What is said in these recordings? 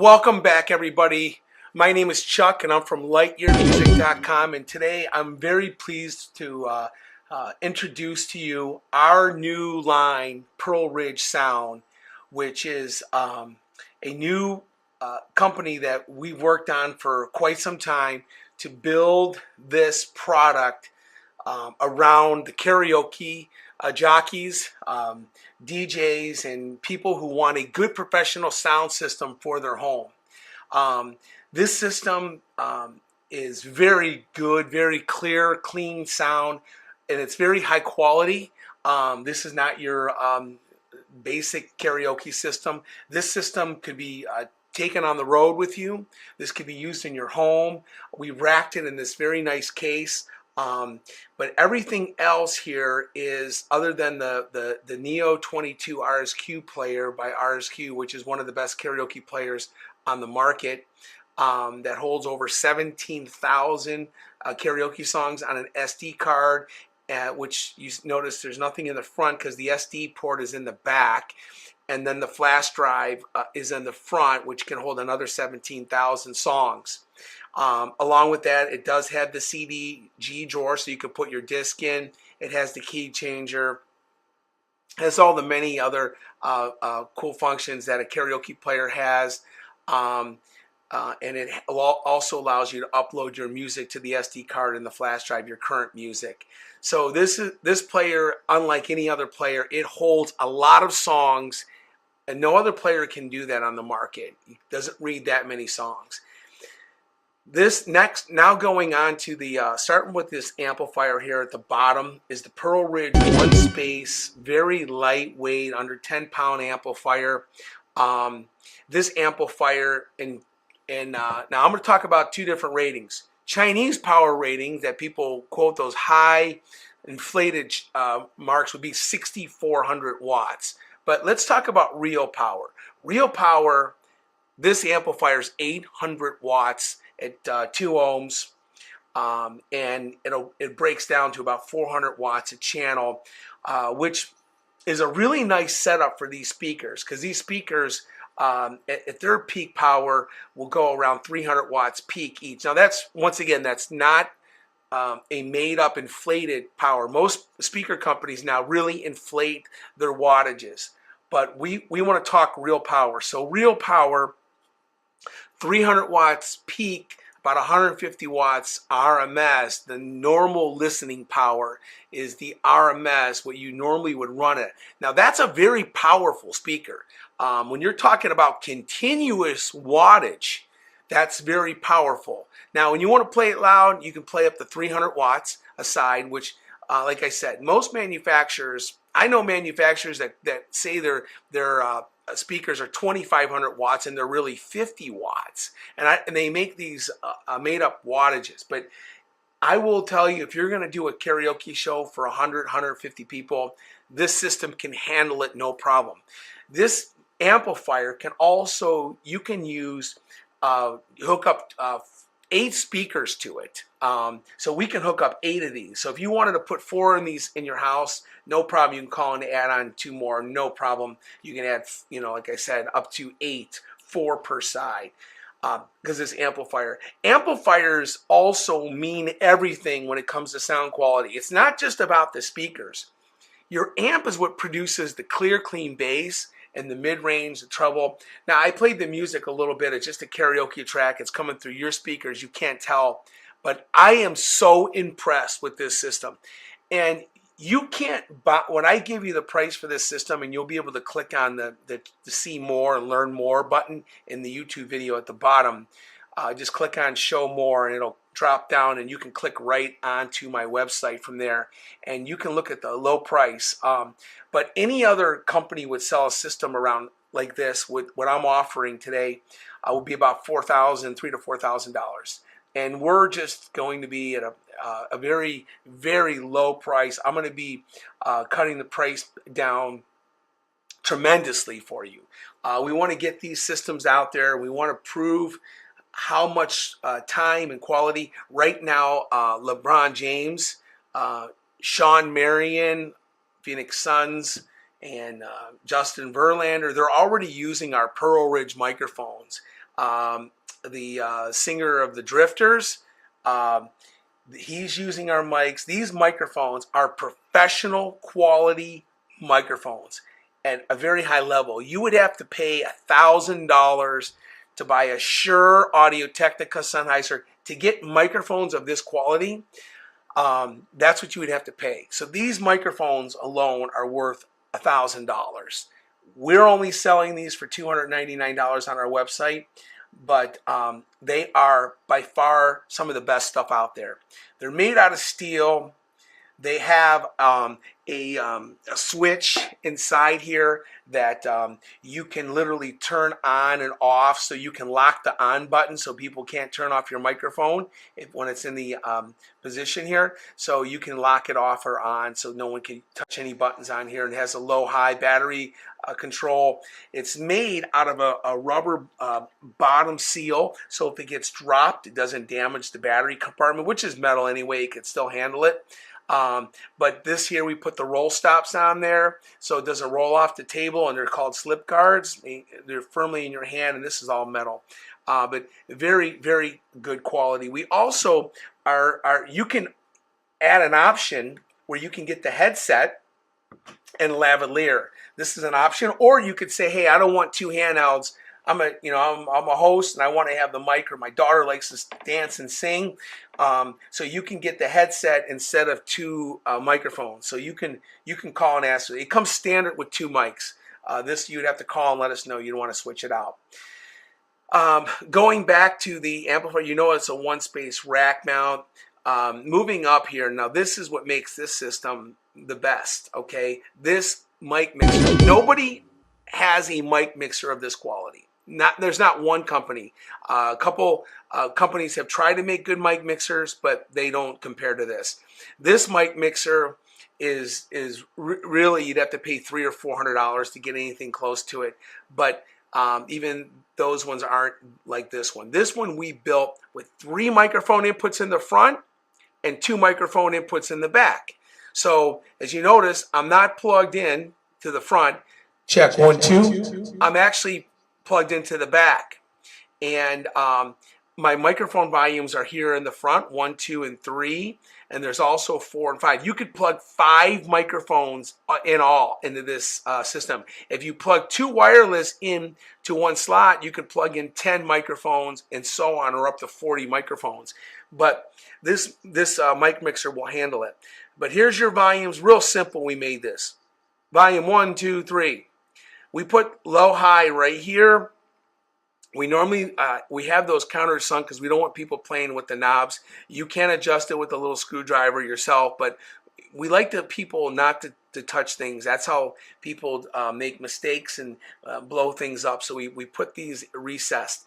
Welcome back, everybody. My name is Chuck, and I'm from Lightyearmusic.com. And today I'm very pleased to introduce to you our new line, Pearl Ridge Sound, which is a new company that we've worked on for quite some time to build this product around the karaoke jockeys, DJs, and people who want a good professional sound system for their home. This system is very good, very clear, clean sound, and it's very high quality. This is not your basic karaoke system. This system could be taken on the road with you. This could be used in your home. We racked it in this very nice case. But everything else here is, other than the Neo 22 RSQ player by RSQ, which is one of the best karaoke players on the market, that holds over 17,000 karaoke songs on an SD card, which you notice there's nothing in the front because the SD port is in the back. And then the flash drive is in the front, which can hold another 17,000 songs. Along with that, it does have the cd+g drawer, so you can put your disc in. It has the key changer. It has all the many other cool functions that a karaoke player has. And it also allows you to upload your music to the SD card and the flash drive, your current music. So this player, unlike any other player, it holds a lot of songs, and no other player can do that on the market. It doesn't read that many songs. Now going on to the, starting with this amplifier here at the bottom, is the Pearl Ridge one space, very lightweight, under 10-pound amplifier. This amplifier, now I'm going to talk about two different ratings. Chinese power ratings that people quote, those high inflated marks, would be 6,400 watts. But let's talk about real power. Real power, this amplifier is 800 watts at 2 ohms, and it breaks down to about 400 watts a channel, which is a really nice setup for these speakers, because these speakers at their peak power will go around 300 watts peak each. Now once again, that's not a made-up inflated power. Most speaker companies now really inflate their wattages, but we want to talk real power. So real power, 300 watts peak, about 150 watts RMS. The normal listening power is the RMS, what you normally would run it. Now that's a very powerful speaker. When you're talking about continuous wattage, that's very powerful. Now when you want to play it loud, you can play up to 300 watts aside, which like I said, most manufacturers, I know manufacturers that say their speakers are 2,500 watts and they're really 50 watts, and they make these made-up wattages. But I will tell you, if you're going to do a karaoke show for 100, 150 people, this system can handle it no problem. This amplifier can also, you can use, hook up 8 speakers to it. So we can hook up 8 of these. So if you wanted to put 4 of these in your house, no problem. You can call in to add on 2 more, no problem. You can add, like I said, up to 8, 4 per side. Because this amplifiers also mean everything when it comes to sound quality. It's not just about the speakers. Your amp is what produces the clear, clean bass and the mid-range, the treble. Now I played the music a little bit. It's just a karaoke track. It's coming through your speakers. You can't tell. But I am so impressed with this system. And you can't buy, when I give you the price for this system, and you'll be able to click on the see more and learn more button in the YouTube video at the bottom. Just click on show more and it'll drop down, and you can click right onto my website from there, and you can look at the low price. But any other company would sell a system around like this with what I'm offering today would be about $3,000 to $4,000. And we're just going to be at a very, very low price. I'm going to be cutting the price down tremendously for you. We want to get these systems out there. We want to prove how much time and quality. Right now, LeBron James, Sean Marion, Phoenix Suns, and Justin Verlander, they're already using our Pearl Ridge microphones. singer of the Drifters. He's using our mics. These microphones are professional quality microphones at a very high level. You would have to pay $1,000 to buy a Shure Audio-Technica Sennheiser to get microphones of this quality. That's what you would have to pay. So these microphones alone are worth $1,000. We're only selling these for $299 on our website, but they are by far some of the best stuff out there. They're made out of steel. They have a switch inside here that you can literally turn on and off, so you can lock the on button so people can't turn off your microphone when it's in the position here. So you can lock it off or on so no one can touch any buttons on here, and it has a low-high battery control. It's made out of a rubber bottom seal, so if it gets dropped, it doesn't damage the battery compartment, which is metal anyway. It can still handle it. But this here, we put the roll stops on there, so it doesn't roll off the table, and they're called slip guards. They're firmly in your hand, and this is all metal. But very, very good quality. We also you can add an option where you can get the headset and lavalier. This is an option, or you could say, hey, I don't want two handhelds. I'm a host and I want to have the mic, or my daughter likes to dance and sing. So you can get the headset instead of two microphones. So you can call and ask. It comes standard with two mics. This you'd have to call and let us know you don't want to switch it out. Going back to the amplifier, it's a one-space rack mount. Moving up here, now this is what makes this system the best. Okay, this mic mixer. Nobody has a mic mixer of this quality. There's not one company. A couple companies have tried to make good mic mixers, but they don't compare to this. This mic mixer is really, you'd have to pay $300 or $400 to get anything close to it. But even those ones aren't like this one. This one we built with 3 microphone inputs in the front and 2 microphone inputs in the back. So as you notice, I'm not plugged in to the front. Check 1, 2. I'm actually plugged into the back, and my microphone volumes are here in the front, 1, 2, and 3, and there's also 4 and 5. You could plug 5 microphones in all into this system. If you plug 2 wireless in to one slot, you could plug in 10 microphones and so on, or up to 40 microphones. But this mic mixer will handle it. But here's your volumes. Real simple. We made this volume 1, 2, 3. We put low high right here. We normally we have those countersunk because we don't want people playing with the knobs. You can adjust it with a little screwdriver yourself, but we like the people not to touch things. That's how people make mistakes and blow things up. So we put these recessed.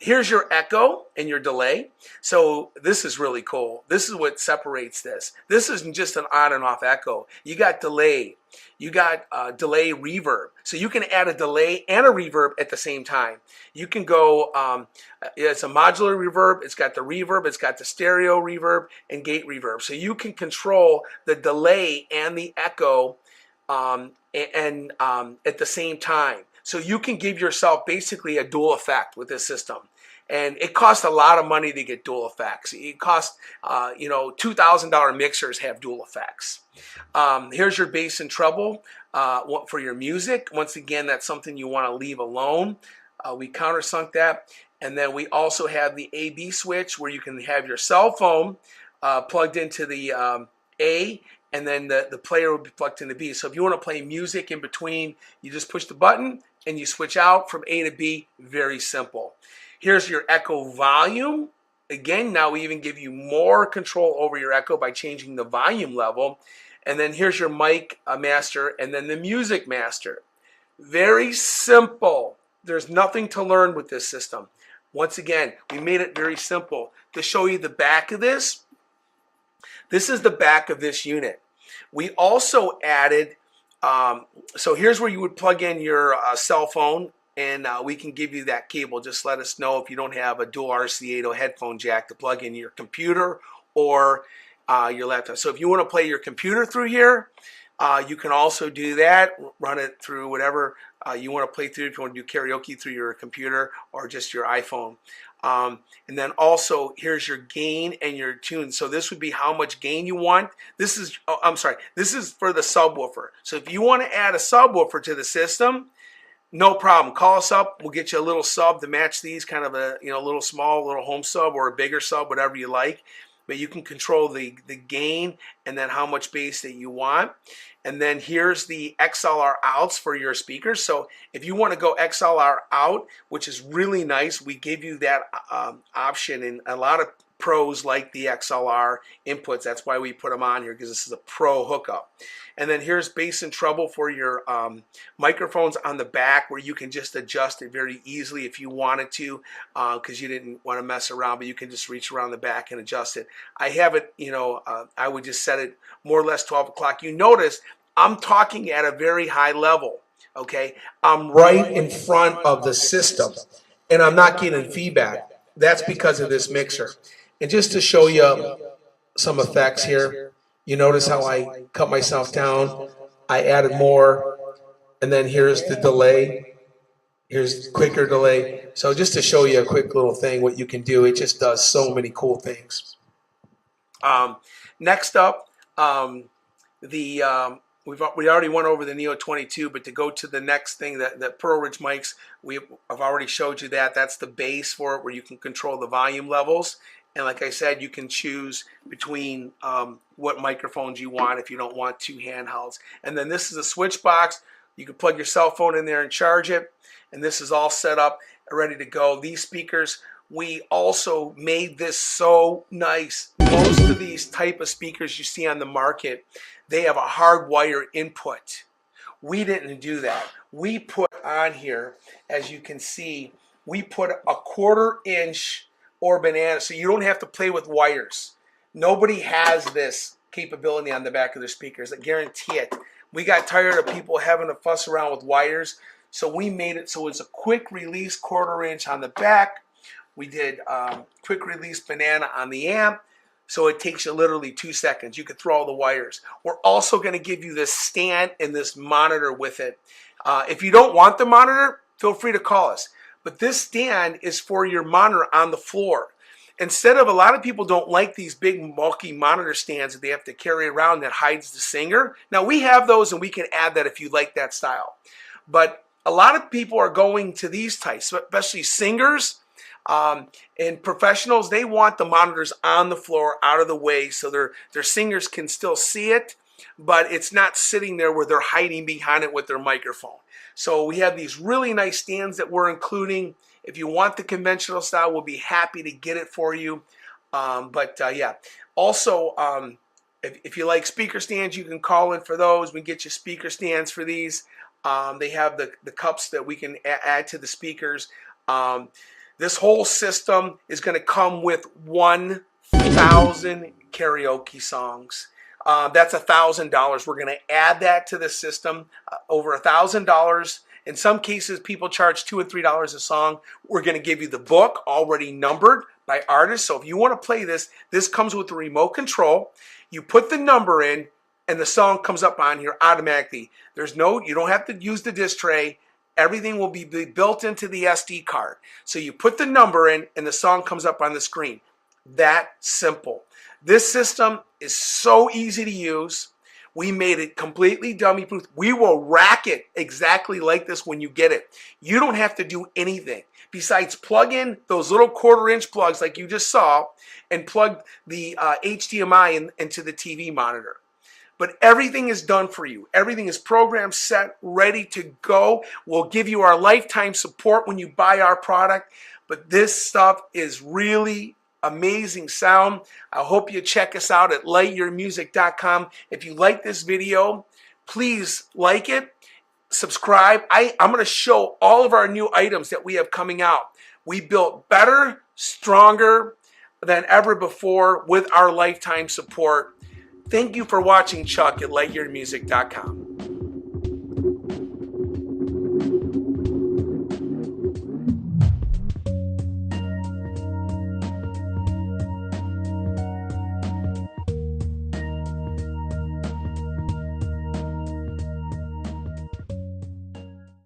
Here's your echo and your delay. So this is really cool. This is what separates this. This isn't just an on and off echo. You got delay. You got delay reverb. So you can add a delay and a reverb at the same time. You can go, it's a modular reverb. It's got the reverb. It's got the stereo reverb and gate reverb. So you can control the delay and the echo at the same time. So you can give yourself basically a dual effect with this system. And it costs a lot of money to get dual effects. It costs, $2,000 mixers have dual effects. Here's your bass and treble for your music. Once again, that's something you want to leave alone. We countersunk that. And then we also have the A-B switch where you can have your cell phone plugged into the A, and then the player will be plugged into B. So if you want to play music in between, you just push the button and you switch out from A to B. Very simple. Here's your echo volume. Again, now we even give you more control over your echo by changing the volume level. And then here's your mic master and then the music master. Very simple. There's nothing to learn with this system. Once again, we made it very simple. To show you the back of this, this is the back of this unit. We also added, so here's where you would plug in your cell phone, and we can give you that cable. Just let us know if you don't have a dual RCA or headphone jack to plug in your computer or your laptop. So if you want to play your computer through here, You can also do that, run it through whatever you want to play through, if you want to do karaoke through your computer or just your iPhone. And then also here's your gain and your tune. So this would be how much gain you want. This is, oh, I'm sorry, this is for the subwoofer. So if you want to add a subwoofer to the system, no problem. Call us up. We'll get you a little sub to match these, kind of a little small, little home sub or a bigger sub, whatever you like. But you can control the gain and then how much bass that you want. And then here's the XLR outs for your speakers. So if you want to go XLR out, which is really nice, we give you that option. And a lot of pros like the XLR inputs. That's why we put them on here, because this is a pro hookup. And then here's bass and treble for your microphones on the back, where you can just adjust it very easily if you wanted to, because you didn't want to mess around, but you can just reach around the back and adjust it. I have it, I would just set it more or less 12 o'clock. You notice I'm talking at a very high level, okay? I'm right in front of the system, and I'm not getting feedback. That's because of this mixer. And just to show you some effects here, you notice how I cut myself down. I added more, and then here's the delay. Here's quicker delay. So just to show you a quick little thing, what you can do, it just does so many cool things. Next up, we already went over the Neo 22, but to go to the next thing, that Pearl Ridge mics, I've already showed you that. That's the base for it, where you can control the volume levels. And like I said, you can choose between what microphones you want if you don't want two handhelds. And then this is a switch box. You can plug your cell phone in there and charge it. And this is all set up, ready to go. These speakers, we also made this so nice. Most of these type of speakers you see on the market, they have a hardwire input. We didn't do that. We put on here, as you can see, we put a 1/4 inch or banana, so you don't have to play with wires. Nobody has this capability on the back of their speakers. I guarantee it. We got tired of people having to fuss around with wires, so we made it so it's a quick release 1/4 inch on the back. We did quick release banana on the amp, so it takes you literally 2 seconds. You could throw all the wires. We're also going to give you this stand and this monitor with it. If you don't want the monitor, feel free to call us. But this stand is for your monitor on the floor. Instead of, a lot of people don't like these big bulky monitor stands that they have to carry around that hides the singer. Now we have those, and we can add that if you like that style. But a lot of people are going to these types, especially singers and professionals. They want the monitors on the floor, out of the way, so their singers can still see it, but it's not sitting there where they're hiding behind it with their microphone. So we have these really nice stands that we're including. If you want the conventional style, we'll be happy to get it for you. Yeah. Also, if you like speaker stands, you can call in for those. We get you speaker stands for these. They have the cups that we can add to the speakers. This whole system is going to come with 1,000 karaoke songs. That's $1,000. We're going to add that to the system, over $1,000. In some cases, people charge $2 or $3 a song. We're going to give you the book already numbered by artists. So if you want to play this, this comes with the remote control. You put the number in, and the song comes up on here automatically. You don't have to use the disc tray. Everything will be built into the SD card. So you put the number in, and the song comes up on the screen. That simple. This system is so easy to use. We made it completely dummy proof. We will rack it exactly like this when you get it. You don't have to do anything besides plug in those little 1/4 inch plugs like you just saw, and plug the HDMI into the TV monitor. But everything is done for you. Everything is programmed, set, ready to go. We'll give you our lifetime support when you buy our product. But this stuff is really amazing sound. I hope you check us out at lightyearmusic.com. If you like this video, please like it, subscribe. I'm going to show all of our new items that we have coming out. We built better, stronger than ever before with our lifetime support. Thank you for watching Chuck at lightyearmusic.com.